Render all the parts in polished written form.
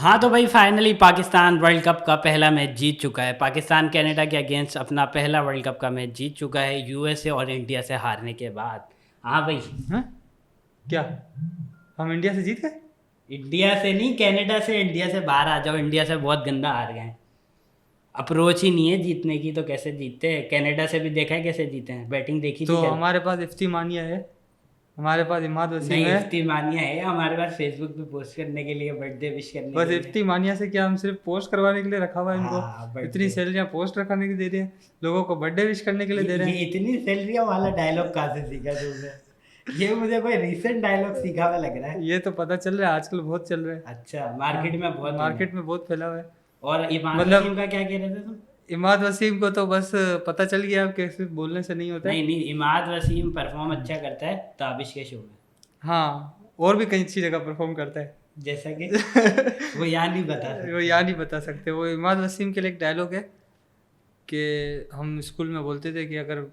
हाँ तो भाई फाइनली पाकिस्तान वर्ल्ड कप का पहला मैच जीत चुका है। पाकिस्तान कनाडा के अगेंस्ट अपना पहला वर्ल्ड कप का मैच जीत चुका है यूएसए और इंडिया से हारने के बाद। हाँ भाई, हैं? क्या हम इंडिया से जीत गए? इंडिया से नहीं, कनाडा से। इंडिया से बाहर आ जाओ, इंडिया से बहुत गंदा हार गए हैं। अप्रोच ही नहीं है जीतने की, तो कैसे जीतते हैं? कनाडा से भी देखा है कैसे जीते हैं, बैटिंग देखी तो थी कल। हमारे पास इफ्ती मानिया है, हमारे पास इमाद वसीम नहीं, है। इफ्ती मानिया है हमारे पास फेसबुक पे पोस्ट करने के लिए, बर्थडे विश करने बस के लिए। इफ्ती मानिया से क्या हम सिर्फ पोस्ट करवाने के लिए रखा हुआ है इनको? हाँ, इतनी बर्थडे। सैलरियां पोस्ट रखाने की दे रहे हैं, लोगों को बर्थडे विश करने के लिए दे रहे ये हैं। इतनी सैलरियों वाला डायलॉग कहाँ से सीखा तुमने? ये मुझे कोई रीसेंट डायलॉग सीखा हुआ लग रहा है। ये तो पता चल रहा है, आजकल बहुत चल रहा है। अच्छा, मार्केट में बहुत है। मार्केट में बहुत फैला हुआ है। और इमाम वसीम मतलब का क्या कह रहे थे तुम? इमाद वसीम को तो बस पता चल गया अब, कैसे बोलने से नहीं होता है। नहीं नहीं, इमाद वसीम परफॉर्म अच्छा करता है ताबिश के शो में। हाँ, और भी कई अच्छी जगह परफॉर्म करता है। जैसा कि वो यहाँ नहीं बता वो सकते। यहाँ नहीं बता सकते। वो इमाद वसीम के लिए एक डायलॉग है कि हम स्कूल में बोलते थे कि अगर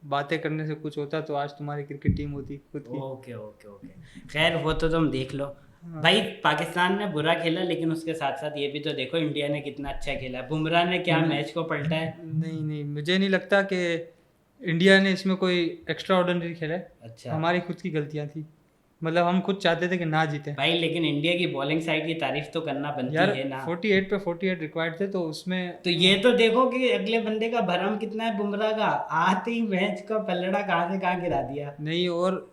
बातें करने से कुछ होता तो आज तुम्हारी क्रिकेट टीम होती खुद की। ओके ओके ओके, खैर वो तो तुम देख लो। भाई पाकिस्तान ने बुरा खेला, लेकिन उसके साथ साथ ये भी तो देखो इंडिया ने कितना अच्छा खेला है। बुमराह ने क्या मैच को पलटा है। नहीं नहीं, मुझे नहीं लगता कि इंडिया ने इसमें कोई एक्स्ट्रा ऑर्डिनरी खेला है। अच्छा हमारी खुद की गलतियां थी। मतलब हम खुद चाहते थे कि ना जीते। भाई, लेकिन इंडिया की बॉलिंग साइड की तारीफ तो करना बनती यार है ना। 48 पे 48 रिक्वायर्ड थे, तो उसमें तो ये तो देखो कि अगले बंदे का भरम कितना है बुमराह का। आते ही मैच का पलड़ा कहाँ से कहाँ गिरा दिया। नहीं। और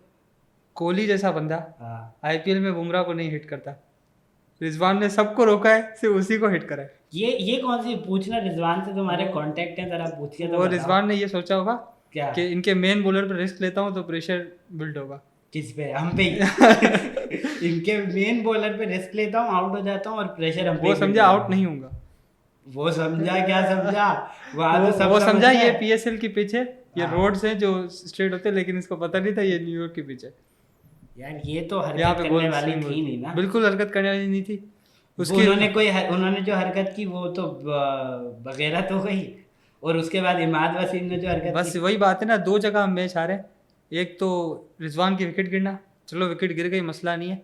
कोहली जैसा बंदा हाँ, आईपीएल में बुमराह को नहीं हिट करता। रिजवान ने सबको रोका है, सिर्फ उसी को हिट करा है। ये कौन सी पूछना, रिजवान से तुम्हारे कांटेक्ट हैं, जरा पूछिए तो और बताओ। रिजवान ने ये सोचा होगा क्या? कि इनके मेन बॉलर पर रिस्क लेता हूँ तो प्रेशर बिल्ड होगा। किस पे? हम पे ही। इनके मेन बॉलर पे रिस्क लेता हूँ, आउट हो जाता हूँ और प्रेशर हम पे वो ही समझा build आउट होगा। नहीं होऊंगा। वो समझा क्या समझा? वहां तो सब वो समझ समझा रहे ये हैं। पीएसएल की पिच है, ये हाँ। रोड्स हैं जो स्ट्रेट होते हैं, लेकिन इसको पता नहीं था ये न्यूयॉर्क की पिच है। यार ये तो यहाँ हरकत पे करने बॉल वाली स्विंग थी होती नहीं ना। बिल्कुल हरकत करने वाली नहीं थी वो उसकी। उन्होंने जो हरकत की वो तो वगैरह तो गई। और उसके बाद इमाद वसीम ने जो हरकत बस की। वही बात है ना, दो जगह हम मैच हारे। एक तो रिजवान की विकेट गिरना, चलो विकेट गिर गई मसला नहीं है,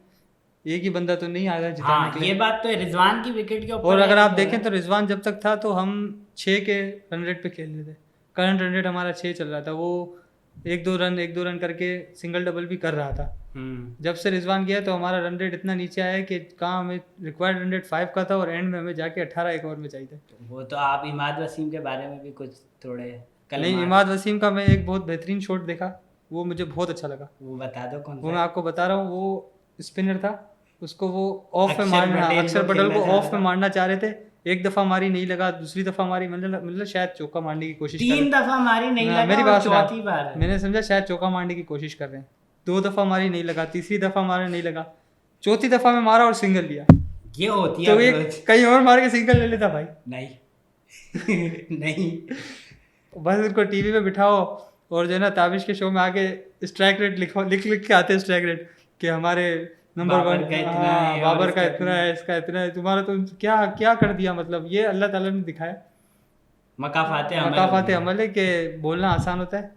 एक ही बंदा तो नहीं आया जिताने हाँ, के ये लिए। बात तो है, रिजवान की विकेट के और ऊपर अगर है आप तो देखें है। तो रिजवान जब तक था तो हम 6 के रन रेट पे खेल रहे थे। करंट रन रेट हमारा 6 चल रहा था। वो एक दो रन करके सिंगल डबल भी कर रहा था। जब से रिजवान गया तो हमारा रन रेट इतना नीचे आया कि कहाँ हमें रिक्वायर्ड रन रेट 5 का था और एंड में हमें जाके 18 एक ओवर में चाहिए था। वो तो आप इमाद वसीम के बारे में भी कुछ थोड़े नहीं, कलमात इमाद वसीम का मैं एक बहुत बेहतरीन शॉट देखा, वो मुझे बहुत अच्छा लगा। वो बता दो कौन वो सा मैं है? आपको बता रहा हूँ। वो स्पिनर था, उसको वो ऑफ में अक्षर मारना, पटेल अक्षर को पटेल खेलना को चाह ऑफ रहा में था। मारना चाह रहे थे। एक दफा मारी नहीं लगा, दूसरी दफा मारी, मतलब शायद चौका मारने की कोशिश कर रहे 3 दफा मारी नहीं हाँ, लगा मेरी और बात सुना। चौथी बार है। मैंने समझा शायद चौका मारने की कोशिश कर रहे हैं। 2 दफा मारी नहीं लगा, तीसरी दफा मारा नहीं लगा, चौथी दफा में मारा और सिंगल लिया। ये होती है तो ये अप्रोच। कहीं और मार के सिंगल ले लेता भाई। नहीं। नहीं। बस उनको टीवी पे बिठाओ और जो है ना ताबिश के शो में आके स्ट्राइक रेट लिखो, लिख लिख के आते हैं स्ट्राइक रेट कि हमारे नंबर बाबर 1। का इतना हाँ, है और बाबर का इसका इतना है, इसका इतना है, तुम्हारा तो क्या क्या कर दिया। मतलब ये अल्लाह ताला ने दिखाया। मकाफाते अमल हो मकाफात गया। अमल है कि बोलना आसान होता है,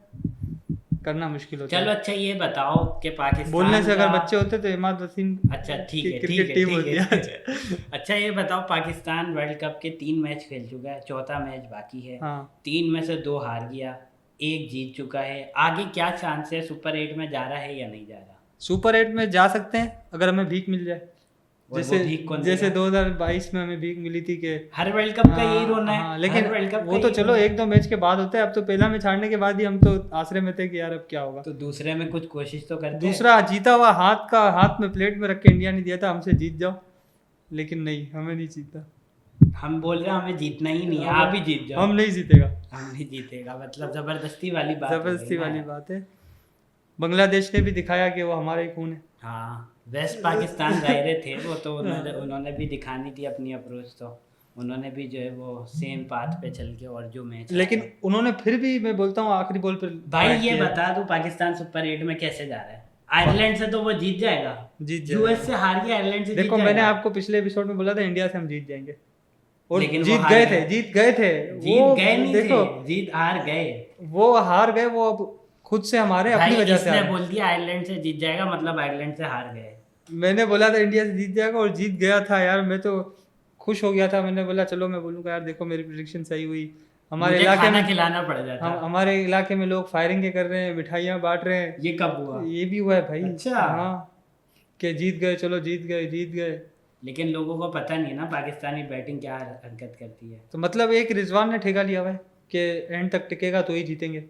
करना मुश्किल होता चलो है। अच्छा, ये बताओ कि पाकिस्तान बोलने से का। अगर बच्चे होते तो इमाद वसीम अच्छा ठीक की है, ठीक क्रिकेट है, टीम ठीक होती है, है ठीक है। अच्छा ये बताओ, पाकिस्तान वर्ल्ड कप के 3 मैच खेल चुका है, चौथा मैच बाकी है। हाँ, 3 में से 2 हार गया, 1 जीत चुका है। आगे क्या चांस है, सुपर 8 में जा रहा है या नहीं जा रहा? सुपर 8 में जा सकते हैं अगर हमें भीख मिल जाए। और जैसे वो भीख कौन जैसे देगा? 2022 में हमें भीख मिली थी कि हर वर्ल्ड कप का यही रोना है। हाँ, हर लेकिन वर्ल्ड कप वो का तो यही चलो रोना है। 1-2 मैच के बाद होता है। अब तो पहला मैच हारने के बाद ही हम तो आसरे में थे कि यार अब क्या होगा। तो दूसरे में कुछ कोशिश तो करते हैं। दूसरा जीता हुआ हाथ में प्लेट में रख के इंडिया ने दिया था हमसे जीत जाओ, लेकिन नहीं, हमें नहीं जीता। हम बोल रहे हैं हमें जीतना ही नहीं है, आप ही जीत जाओ। हम नहीं जीतेगा। हम नहीं जीतेगा, मतलब जबरदस्ती वाली बात हो गई जबरदस्ती ना वाली यार। बात है। बांग्लादेश ने भी दिखाया कि वो हमारा ही खून है। हाँ, वेस्ट पाकिस्तान जाहिर थे वो तो, उन्होंने भी दिखानी थी अपनी अप्रोच। तो उन्होंने भी जो है वो सेम पाथ पे चल के और जो मैच। लेकिन उन्होंने फिर भी, मैं बोलता हूँ, आखिरी बॉल पर भाई fight ये किया। बता दूं, पाकिस्तान सुपर 8 में कैसे जा रहा है? आयरलैंड से तो वो जीत जाएगा। जीत जाएगा। यूएस से हार गया, आयरलैंड से जीत देखो जाएगा। मैंने आपको पिछले एपिसोड में बोला था इंडिया से हम जीत जाएंगे, और लेकिन वो जीत हार गए गए। थे, जीत गए थे। जीत वो गए नहीं देखो, थे, जीत हार गए। वो हार गए। वो अब खुद से हमारे अपनी भाई वजह से इसने हारे। बोल दिया आयरलैंड से जीत जाएगा, मतलब आयरलैंड से हार गए। मैंने बोला था इंडिया से जीत जाएगा और जीत गया था यार। मैं तो खुश हो गया था। मैंने बोला चलो मैं बोलूँगा यार देखो मेरी प्रेडिक्शन सही हुई। हमारे मुझे इलाके खाना में खिलाना पड़ जाता। हमारे इलाके में लोग फायरिंग कर रहे हैं, मिठाइयाँ बांट रहे हैं। ये कब हुआ? ये भी हुआ है भाई। अच्छा। हाँ कि जीत गए, चलो जीत गए, जीत गए। लेकिन लोगों को पता नहीं है ना पाकिस्तानी बैटिंग क्या हरकत करती है। तो मतलब एक रिजवान ने ठेका लिया हुआ है कि एंड तक टिकेगा तो ही जीतेंगे।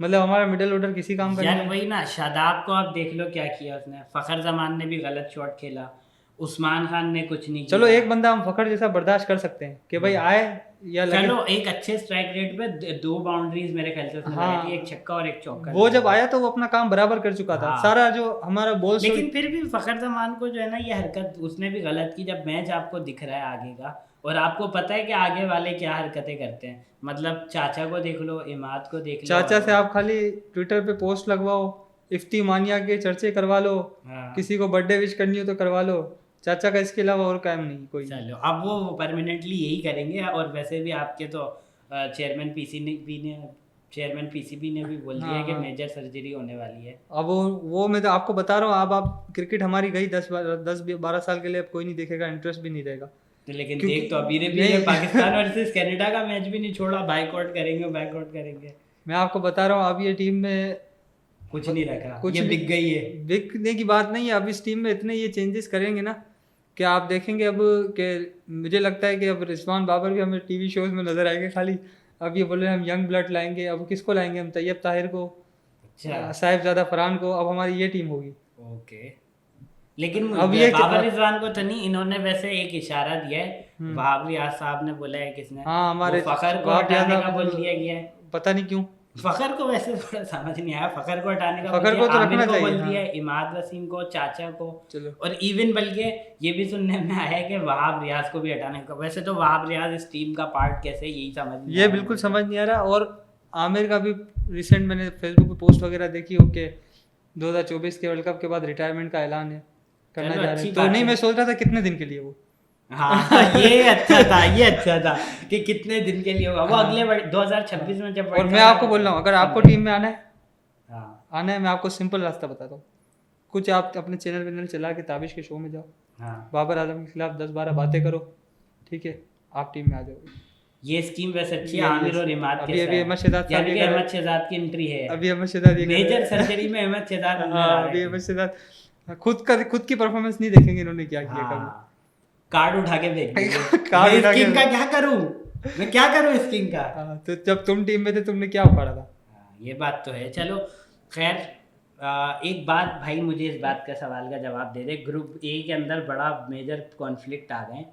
मतलब हमारा मिडिल ऑर्डर किसी काम का नहीं यार है। वही ना, शादाब को आप देख लो क्या किया उसने। फखर जमान ने भी गलत शॉट खेला, उस्मान खान ने कुछ नहीं चलो किया। एक बंदा हम फखर जैसा बर्दाश्त कर सकते हैं कि भाई आए या लगे। चलो एक अच्छे स्ट्राइक रेट पे 2 बाउंड्रीज मेरे ख्याल से उसने हाँ। लगाई थी, एक छक्का और एक चौका। वो जब आया तो वो अपना काम बराबर कर चुका था। हाँ। सारा जो हमारा बॉल लेकिन फिर भी फखर जमान को जो है ना ये हरकत उसने भी गलत की। जब मैच आपको दिख रहा है आगे का और आपको पता है कि आगे वाले क्या हरकतें करते हैं, मतलब चाचा को देख लो, इमाद को देख लो। चाचा से आप खाली ट्विटर पे पोस्ट लगवाओ, इफ्ती मानिया के चर्चे करवा लो, हाँ। किसी को बर्थडे विश करनी हो तो करवा लो। चाचा का इसके अलावा और काम नहीं कोई। चलो अब वो परमानेंटली यही करेंगे। और वैसे भी आपके तो चेयरमैन पीसीबी ने भी बोल दिया है कि हाँ। मेजर सर्जरी होने वाली है। अब वो मैं तो आपको बता रहा हूँ। अब आप क्रिकेट हमारी गई 10-12 साल के लिए, अब कोई नहीं देखेगा, इंटरेस्ट भी नहीं रहेगा। तो लेकिन क्योंकि- देख तो अभी भी नहीं। है, पाकिस्तान वर्सेस कनाडा का मैच भी नहीं छोड़ा, बाइकआउट करेंगे। मैं आपको बता रहा हूँ अब ये टीम में कुछ नहीं रखा, कुछ ये नहीं- बिक गई है। बिकने की बात नहीं है। अब इस टीम में इतने ये चेंजेस करेंगे ना कि आप देखेंगे अब कि मुझे लगता है कि अब रिजवान बाबर भी हमें टीवी शोज में नजर आएंगे खाली। अब ये बोल रहे हैं हम यंग ब्लड लाएंगे। अब किसको लाएंगे हम? तैयब ताहिर को, अच्छा। साहिबजादा फरहान को। अब हमारी ये टीम होगी। ओके। लेकिन अब ये बाबर रिजवान को तो नहीं, इन्होंने वैसे एक इशारा दिया है, वहाब रियाज साहब ने बोला है। किसने? हाँ हमारे वो फखर को वहाब हटाने रियाज का बोल साहब दिया गया है। पता नहीं क्यों। फखर को वैसे थोड़ा समझ नहीं आया, फखर को हटाने का फखर बोल को दिया, तो आमिर रखना को चाहिए, बोल हाँ। दिया, इमाद वसीम को, चाचा को। चलो। और इवन बल्कि ये भी सुनने में आया है कि वहाब रियाज को भी हटाने का। वैसे तो वहाब रियाज इस टीम का पार्ट कैसे, यही समझ नहीं आ ये रहा बिल्कुल मुझे। समझ नहीं आ रहा। और आमिर का भी रिसेंट मैंने फेसबुक पे पोस्ट वगैरह देखी हो कि 2024 के वर्ल्ड कप के बाद रिटायरमेंट का ऐलान है, करना चलो, जा रहे अच्छी हैं। तो बात नहीं है। मैं सोच रहा था कितने दिन के लिए वो। हाँ ये अच्छा था कि कितने दिन के लिए होगा वो। अगले 2026 में जब और मैं आपको बोल रहा हूँ अगर आपको टीम में आना है, हाँ मैं आपको सिंपल रास्ता बताता हूँ। कुछ आप अपने चैनल चला के ताबिश के शो में जाओ, हाँ, बाबर आजम के खिलाफ 10-12 बातें करो, ठीक है, आप टीम में आ जाओगे। ये स्कीम वैसे अच्छी है। ये- आमिर और इमाद के अभी साथ। अहमद शहजाद साहब यानी ये कि कर रहे हैं। अहमद शहजाद की एंट्री है। अभी अहमद शहजाद ये कर रहे हैं। मेजर सर्जरी में अहमद शहजाद अंदर आ हाँ, रहे अभी हैं। अहमद शहजाद खुद की परफॉर्मेंस नहीं देखेंगे इन्होंने क्या किया कभी। हाँ, कार्ड उठा के फेंक देंगे। कार्ड मैं उठा के स्कीम का क्या करूं? मैं क्या करूं स्कीम का? हाँ, तो जब तुम टीम में थे तुमने क्या उखाड़ा था? हाँ, ये बात तो है। चलो खैर, एक बात भाई, मुझे इस बात का सवाल का जवाब दे दे। ग्रुप ए के अंदर बड़ा मेजर कॉन्फ्लिक्ट आ गए।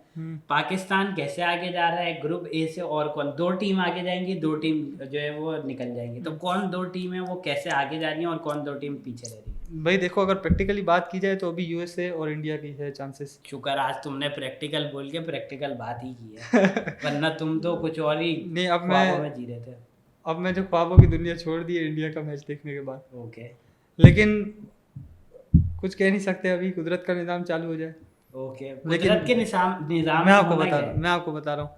पाकिस्तान कैसे आगे जा रहा है ग्रुप ए से? और कौन? 2 टीम आगे जाएंगी, 2 टीम जो है वो निकल जाएंगी। तो कौन 2 टीम है वो कैसे आगे जा रही है और कौन 2 टीम पीछे रह रही है? भाई देखो अगर प्रैक्टिकली बात की जाए तो अभी यूएसए और इंडिया की है चांसेस। शुक्र आज तुमने प्रैक्टिकल बोल के प्रैक्टिकल बात ही की है, वरना तुम तो कुछ और ही नहीं, अब ख्वाबों मैं में जी रहे थे। अब मैं जो ख्वाबों की दुनिया छोड़ दी है इंडिया का मैच देखने के बाद। ओके लेकिन कुछ कह नहीं सकते, अभी कुदरत का निज़ाम चालू हो जाए। ओके। लेकिन कुदरत के निज़ाम मैं आपको होना बता क्या है? मैं आपको बता रहा हूँ,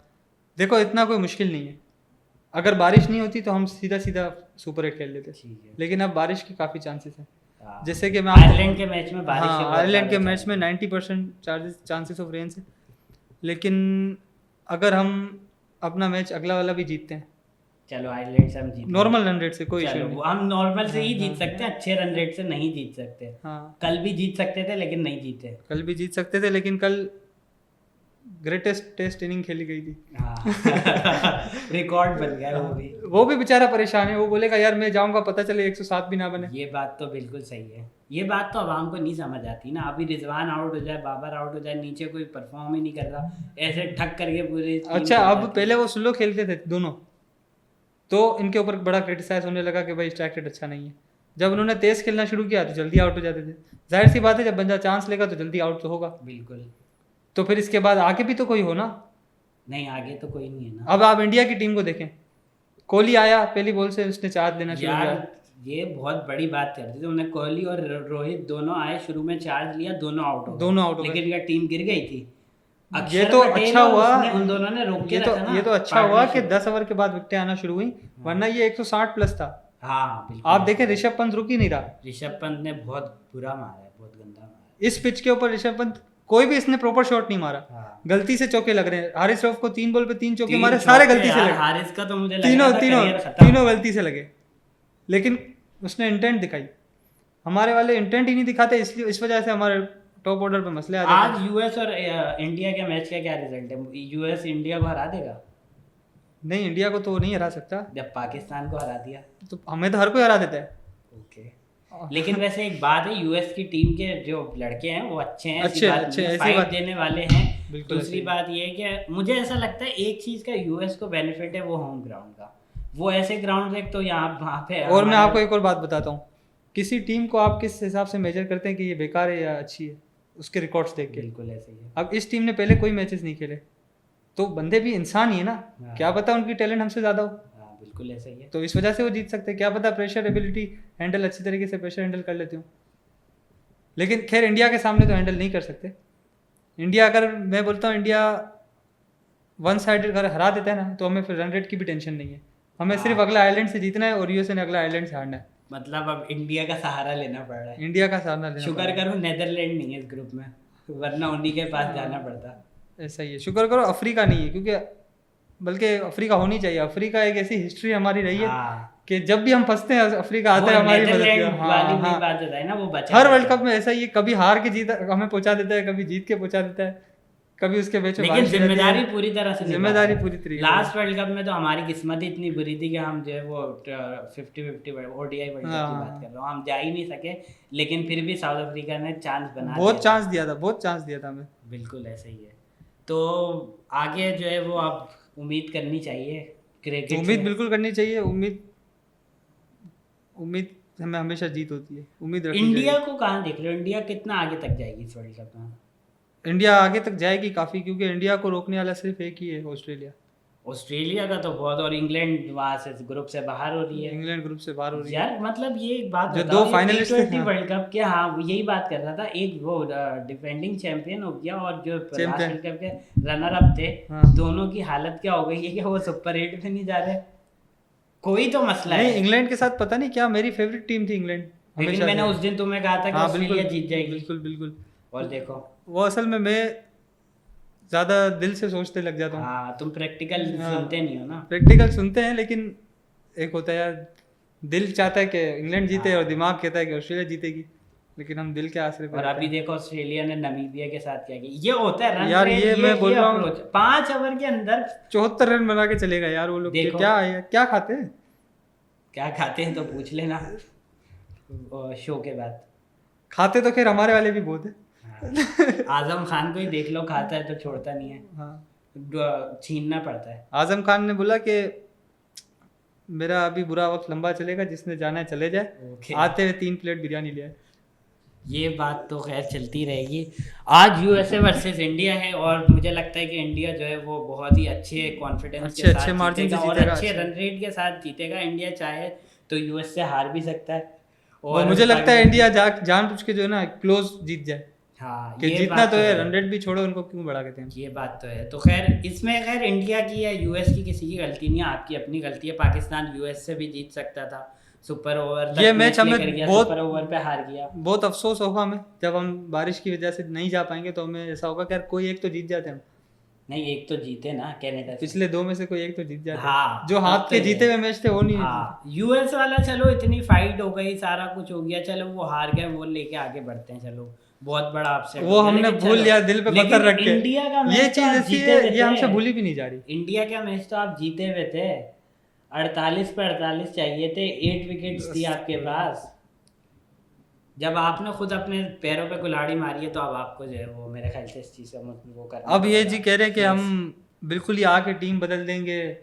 देखो इतना कोई मुश्किल नहीं है। अगर बारिश नहीं होती तो हम सीधा सुपर 8 खेल लेते, ठीक है। लेकिन अब बारिश की काफ़ी चांसेस हैं। हाँ। जैसे कि मैं आयरलैंड के मैच में बारिश हाँ, के बहुत आयरलैंड के ज़्यादा मैच में 90% चांसेस ऑफ रेन से। लेकिन अगर हम अपना मैच अगला वाला भी जीतते हैं चलो आयरलैंड से हम जीत नॉर्मल रन रेट से, कोई इशू चलो नहीं। हम नॉर्मल से ही हाँ, जीत हाँ। सकते हैं, अच्छे रन रेट से नहीं जीत सकते। हाँ, कल भी जीत सकते थे लेकिन नहीं जीते। कल भी जीत सकते थे लेकिन कल ग्रेटेस्ट टेस्ट इनिंग खेली गई थी। रिकॉर्ड बन गया वो भी। बेचारा परेशान है। वो बोलेगा यार मैं जाऊंगा पता चले 107 भी ना बने। ये बात तो बिल्कुल सही है। ये बात तो आवाम को नहीं समझ आती ना। अभी रिजवान आउट हो जाए, बाबर आउट हो जाए, नीचे कोई परफॉर्म ही नहीं कर रहा, ऐसे ठक करके पूरी टीम अच्छा, चल अब जाती पहले है। वो स्लो खेलते थे दोनों, तो इनके ऊपर बड़ा क्रिटिसाइज होने लगा कि भाई स्ट्राइक रेट अच्छा नहीं है। जब उन्होंने तेज खेलना शुरू किया तो जल्दी आउट हो जाते थे। जाहिर सी बात है जब बंदा चांस लेगा तो जल्दी आउट तो होगा। बिल्कुल। तो फिर इसके बाद आगे भी तो कोई हो ना। नहीं आगे तो कोई नहीं है ना। अब आप इंडिया की टीम को देखें, कोहली आया पहली बॉल से उसने चार्ज लेना शुरू यार किया। ये बहुत बड़ी बात करती थी। उन्हें कोहली और रोहित दोनों आए, शुरू में चार्ज लिया, दोनों आउट हो गए। दोनों out हो गए। लेकिन इनका टीम गिर गई थी। ये अक्षर तो पटेल अच्छा और हुआ, उन दोनों ने रोक के ये तो रखा ना ये तो अच्छा हुआ कि partnership। 10 ओवर के बाद विकेटें आना शुरू हुई, वरना ये 160 प्लस था। हाँ बिल्कुल। आप देखें ऋषभ पंत रुक ही नहीं रहा। ऋषभ पंत ने बहुत बुरा मारा है, बहुत गंदा मारा है। इस पिच के ऊपर ऋषभ पंत कोई भी इसने प्रॉपर शॉट नहीं मारा, हाँ। गलती से चौके लग रहे हैं। हारिस रऊफ को 3 बॉल पे 3 चौके 3 मारे, सारे चौके गलती से यार, लगे, हारिस का तो मुझे लग तीनों रहा था तीनों करियर खत्म। तीनों गलती से लगे, लेकिन उसने इंटेंट दिखाई। हमारे वाले इंटेंट ही नहीं दिखाते, इसलिए इस वजह से हमारे टॉप ऑर्डर पे मसले आ जाते हैं। आज यूएस और इंडिया के मैच का क्या रिजल्ट है? यूएस इंडिया को हरा देगा? नहीं, इंडिया को तो नहीं हरा सकता, जब पाकिस्तान को हरा दिया तो हमें तो हर कोई हरा देता है। ओके। लेकिन वैसे एक बात है, यूएस की टीम के जो लड़के हैं वो अच्छे हैं, अच्छे ऐसी ऐसी बात बात देने वाले हैं। बिल्कुल दूसरी ऐसी बात ये है कि मुझे ऐसा लगता है एक चीज का यूएस को बेनिफिट है, वो होम ग्राउंड का। वो ऐसे ग्राउंड एक तो यहाँ वहाँ पे और मैं आपको एक और बात बताता हूँ, किसी टीम को आप किस हिसाब से मेजर करते हैं कि ये बेकार है या अच्छी है, उसके रिकॉर्ड्स देख के। बिल्कुल ऐसे ही है। अब इस टीम ने पहले कोई मैचेस नहीं खेले, तो बंदे भी इंसान ही है ना, हाँ। क्या पता उनकी टैलेंट हमसे ज़्यादा हो, हाँ बिल्कुल ऐसे ही है। तो इस वजह से वो जीत सकते हैं। क्या पता प्रेशर एबिलिटी हैंडल अच्छी तरीके से प्रेशर हैंडल कर लेते हो। लेकिन खैर इंडिया के सामने तो हैंडल नहीं कर सकते। इंडिया, अगर मैं बोलता हूँ इंडिया वन साइडेड अगर हरा देता है ना, तो हमें फिर रन रेट की भी टेंशन नहीं है। हमें हाँ। सिर्फ अगला आइलैंड से जीतना है और यूएसए ने अगला आइलैंड से हारना है। मतलब अब इंडिया का सहारा लेना पड़ रहा है। इंडिया का सामना लेना शुक्र पड़ेगा। करो नेदरलैंड नहीं है इस ग्रुप में, वरना उन्हीं के पास जाना पड़ता। ऐसा ही है, शुक्र करो अफ्रीका नहीं है, क्योंकि बल्कि अफ्रीका होनी चाहिए। अफ्रीका एक ऐसी हिस्ट्री हमारी रही है हाँ। कि जब भी हम फंसते हैं अफ्रीका आता है वो हमारी मदद नेदरलैंड के। वाली हाँ वही हाँ, बात है ना, वो बचा हर रहता वर्ल्ड है। कप में ऐसा ही है, कभी हार के जीत हमें पहुंचा देता है, कभी जीत के पहुंचा देता है, कभी उसके बीच में लेकिन बारिश रहती है। जिम्मेदारी पूरी तरह से जिम्मेदारी निभाते हैं। पूरी तरीके से। लास्ट वर्ल्ड कप में तो हमारी किस्मत ही इतनी बुरी थी कि हम जो है वो 50-50 ओडीआई वर्ल्ड कप की हाँ। बात कर रहा हूँ, हम जा ही नहीं सके। लेकिन फिर भी साउथ अफ्रीका ने चांस बना बहुत दिया चांस दिया था, बहुत चांस दिया था हमें। बिल्कुल ऐसे ही है। तो आगे जो है वो अब उम्मीद करनी चाहिए क्रिकेट उम्मीद से। बिल्कुल करनी चाहिए। उम्मीद हमें हमेशा जीत होती है, उम्मीद रखनी इंडिया चाहिए। को कहाँ देख रहे हो? इंडिया कितना आगे तक जाएगी इस वर्ल्ड कप में? इंडिया आगे तक जाएगी काफ़ी, क्योंकि इंडिया को रोकने वाला सिर्फ एक ही है, ऑस्ट्रेलिया। ऑस्ट्रेलिया का तो बहुत, और इंग्लैंड वहां से ग्रुप से बाहर हो रही है। इंग्लैंड ग्रुप से बाहर हो रही है। यार मतलब ये एक बात जो बताओ, दो finalists थे, हाँ। वर्ल्ड कप के, हाँ यही बात कर रहा था। एक वो डिफेंडिंग चैंपियन हो गया और जो लास्ट Champion। वर्ल्ड कप के रनर अप थे, हाँ। दोनों की हालत क्या हो गई है कि वो सुपर 8 में नहीं जा रहे। कोई तो मसला नहीं, है। इंग्लैंड के साथ पता नहीं क्या, मेरी फेवरेट टीम थी इंग्लैंड लेकिन हमेशा मैंने से। उस दिन तुम्हें कहा था कि हाँ ऑस्ट्रेलिया बिल्कुल जीत जाएगी, बिल्कुल बिल्कुल। और देखो। वो असल में मैं ज़्यादा दिल से सोचते लग जाता हूँ। हाँ तुम प्रैक्टिकल हाँ। सुनते नहीं हो ना। प्रैक्टिकल सुनते हैं, लेकिन एक होता है यार, दिल चाहता है कि इंग्लैंड जीते और दिमाग कहता है कि ऑस्ट्रेलिया जीतेगी, लेकिन हम दिल के आसरे पे और रहते अभी हैं। देखो ऑस्ट्रेलिया ने नामीबिया के साथ क्या किया। ये होता है रन यार, रेट, ये मैं बोल रहा हूँ। approach। 5 ओवर के अंदर 74 रन बना के चलेगा यार वो लोग। देखो। क्या है, क्या खाते हैं? क्या खाते हैं तो पूछ लेना शो के बाद। खाते तो खैर हमारे वाले भी बहुत है। हाँ। आजम खान को ही देख लो, खाता है तो छोड़ता नहीं है, हाँ। छीनना पड़ता है। आजम खान ने बोला कि मेरा अभी बुरा वक्त लंबा चलेगा, जिसने जाना है चले जाए। ओके। आते हुए 3 प्लेट बिरयानी ले आए। ये बात तो खैर चलती रहेगी। आज यूएसए वर्सेस इंडिया है, और मुझे लगता है कि इंडिया जो है वो बहुत ही अच्छे कॉन्फिडेंस के अच्छे साथ मार्जिन से जीतेगा, और जीतेगा, अच्छे अच्छे। रन रेट के साथ जीतेगा। इंडिया चाहे तो यूएस से हार भी सकता है। और मुझे लगता है इंडिया जानबूझ के जो है ना क्लोज जीत जाए, हाँ कि ये जीतना बात तो है, रन रेट भी छोड़ो, उनको क्यों बढ़ा के हैं। ये बात तो है। तो खैर इसमें खैर इंडिया की या यूएस की किसी की गलती नहीं है, आपकी अपनी गलती है। पाकिस्तान यूएस से भी जीत सकता था, सुपर ओवर ये मैच हमें बहुत सुपर ओवर पे हार गया। बहुत अफसोस होगा हमें, जब हम बारिश की वजह से नहीं जा पाएंगे तो हमें ऐसा होगा कि यार कोई एक तो जीत जाते हम। नहीं एक तो जीते ना कनाडा से। पिछले 2 में से कोई एक तो जीत जाते। हाँ, जो हाथ अब के तो जीते ये। हुए मैच थे वो नहीं हाँ यूएस वाला चलो इतनी फाइट हो गई, सारा कुछ हो गया, चलो वो हार गए, वो लेके आगे बढ़ते हैं, चलो बहुत बड़ा अपसेट वो हमने भूल लिया, दिल पे पत्थर रख के। इंडिया का ये मैच तो चीज आप ऐसी जीते है, हुए ये हमसे थे। भूली भी नहीं जा रही। इंडिया का मैच तो आप जीते हुए थे, 48 पे 48 चाहिए थे, 8 विकेट्स थी आपके पास। जब आपने खुद अपने पैरों पे कुल्हाड़ी मारी है, तो अब आपको जो है वो मेरे ख्याल से इस चीज़ का वो करना अब ये पड़ेगा। जी कह रहे हैं कि हम बिल्कुल ही आके टीम बदल देंगे।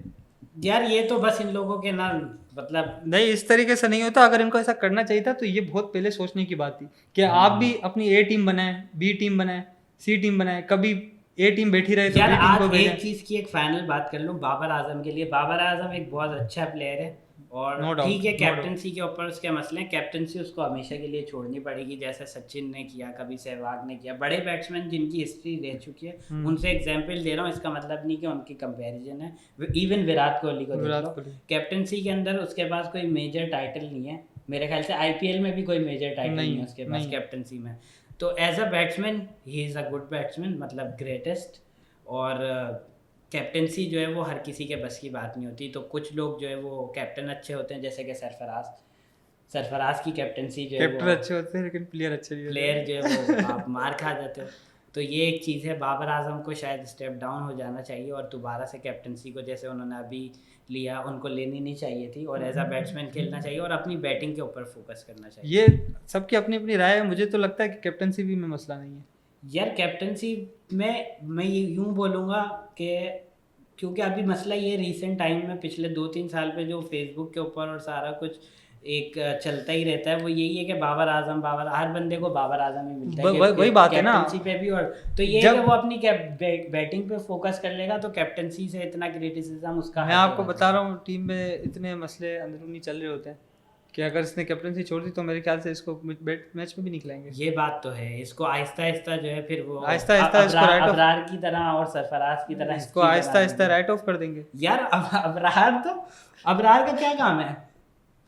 यार ये तो बस इन लोगों के ना, मतलब नहीं, इस तरीके से नहीं होता। अगर इनको ऐसा करना चाहिए था तो ये बहुत पहले सोचने की बात थी कि आप भी अपनी ए टीम बनाएं, बी टीम बनाएं, सी टीम बनाएं। कभी ए टीम बैठी रहे तो यार बी टीम को आज भेजें। एक चीज की एक फाइनल बात कर लूं बाबर आजम के लिए। बाबर आजम एक बहुत अच्छा प्लेयर है, और No doubt, ठीक है no कैप्टनसी के ऊपर उसके मसले हैं, कैप्टनसी उसको हमेशा के लिए छोड़नी पड़ेगी, जैसे सचिन ने किया, कभी सहवाग ने किया। बड़े बैट्समैन जिनकी हिस्ट्री रह चुकी है उनसे एग्जाम्पल दे रहा हूँ, इसका मतलब नहीं कि उनकी कंपैरिजन है। इवन विराट कोहली को देख लो, कैप्टनसी के अंदर उसके पास कोई मेजर टाइटल नहीं है, मेरे ख्याल से आईपीएल में भी कोई मेजर टाइटल नहीं है उसके पास कैप्टनसी में। तो as a batsman he is a good batsman, मतलब ग्रेटेस्ट। और कैप्टनसी जो है वो हर किसी के बस की बात नहीं होती। तो कुछ लोग जो है वो कैप्टन अच्छे होते हैं, जैसे कि सरफराज की कैप्टनसी जो है कैप्टन वो, अच्छे होते हैं लेकिन प्लेयर अच्छे नहीं होते। प्लेयर जो है वो आप मार खा जाते हो। तो ये एक चीज़ है, बाबर आजम को शायद स्टेप डाउन हो जाना चाहिए और दोबारा से कैप्टनसी को जैसे उन्होंने अभी लिया उनको लेनी नहीं चाहिए थी, और एज अ बैट्समैन खेलना चाहिए और अपनी बैटिंग के ऊपर फोकस करना चाहिए। ये सबकी अपनी अपनी राय है, मुझे तो लगता है कि कैप्टनसी भी में मसला नहीं है। यार कैप्टनसी में मैं ये यूँ बोलूँगा कि क्योंकि अभी मसला ये रिसेंट टाइम में पिछले 2-3 साल पे जो फेसबुक के ऊपर और सारा कुछ एक चलता ही रहता है, वो यही है कि बाबर आजम, हर बंदे को बाबर आजम ही मिलता है वही बात है ना, कैप्टनसी पे भी। और तो ये है जब कि वो अपनी बैटिंग पे फोकस कर लेगा तो कैप्टनसी से इतना क्रिटिसिज्म उसका मैं आपको बता रहा हूँ टीम में इतने मसले अंदरूनी चल रहे होते हैं कि अगर इसने कैप्टनसी छोड़ दी तो मेरे ख्याल से इसको मैच में भी निकलेंगे। ये बात तो है, इसको आहिस्ता आहिस्ता जो है फिर वो आहिस्ता आहिस्ता इसको राइट ऑफ, अबरार की तरह और सरफराज की तरह इसको आहिस्ता आहिस्ता राइट ऑफ कर देंगे। यार अबरार का क्या काम है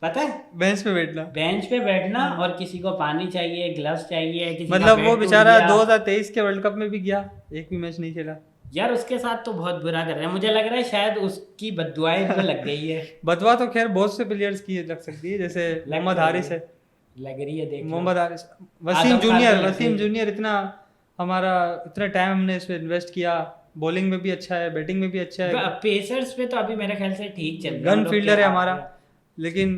पता है? बेंच पे बैठना, बेंच पे बैठना, और किसी को पानी चाहिए, ग्लव्स चाहिए, किसी का मतलब बैट वो टूट बेचारा गया। 2023 के वर्ल्ड कप में भी गया, एक भी मैच नहीं खेला। यार उसके साथ तो बहुत बुरा कर रहे हैं, मुझे लग रहा है शायद उसकी बददुआएं तो लग गई है। बदवा तो खैर बहुत से प्लेयर्स की लग सकती है, जैसे मोहम्मद हारिस है, लग रही है, देख लो। मोहम्मद हारिस, आजम खान तो लग वसीम गई। जूनियर, इतना हमारा इतना टाइम हमने इस पे इन्वेस्ट किया, बॉलिंग में भी अच्छा है, बैटिंग में भी अच्छा है, पेसर्स पे तो अभी मेरे ख्याल से ठीक चल रहा है, गन फील्डर है हमारा, लेकिन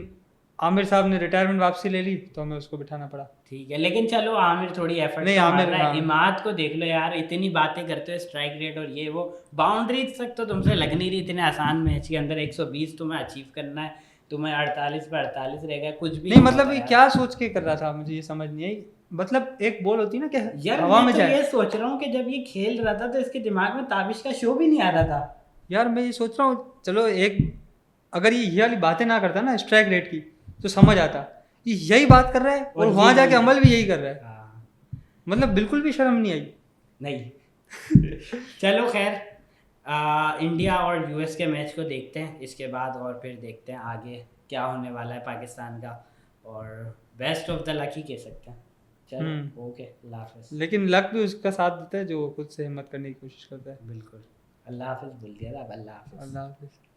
आमिर साहब ने रिटायरमेंट वापसी ले ली तो हमें उसको बिठाना पड़ा। ठीक है, लेकिन चलो आमिर थोड़ी एफर्ट नहीं, तो आमिर मार रहा है। हाँ। इमाद को देख लो यार, इतनी बातें करते हो स्ट्राइक रेट और ये वो, बाउंड्रीज तक तो तुमसे लग नहीं रही। इतने आसान मैच के अंदर 120 तुम्हें अचीव करना है, तुम्हें 48 पे 48 रह गया, कुछ भी नहीं मतलब होता ये यार। क्या सोच के कर रहा था, मुझे ये समझ नहीं आई। मतलब एक बॉल होती है ना कि यार हवा मैं में तो जाए। ये सोच रहा हूँ कि जब ये खेल रहा था तो इसके दिमाग में ताबिश का शो भी नहीं आ रहा था। यार मैं ये सोच रहा हूँ, चलो एक अगर ये वाली बातें ना करता ना स्ट्राइक रेट की तो समझ आता, ये यही बात कर रहा है और वहां जाके अमल भी यही कर रहा है। हाँ, मतलब बिल्कुल भी शर्म नहीं आई। नहीं। चलो खैर, इंडिया और यूएस के मैच को देखते हैं इसके बाद, और फिर देखते हैं आगे क्या होने वाला है पाकिस्तान का, और बेस्ट ऑफ द लक ही कह सकते हैं। चलो ओके, अल्लाह हाफिज़। लेकिन लक भी उसका साथ देता है जो खुद से हिम्मत करने की कोशिश करता है। बिल्कुल, अल्लाह हाफिज़ बोल दिया था, अब अल्लाह हाफिज़। अल्लाह हाफिज़।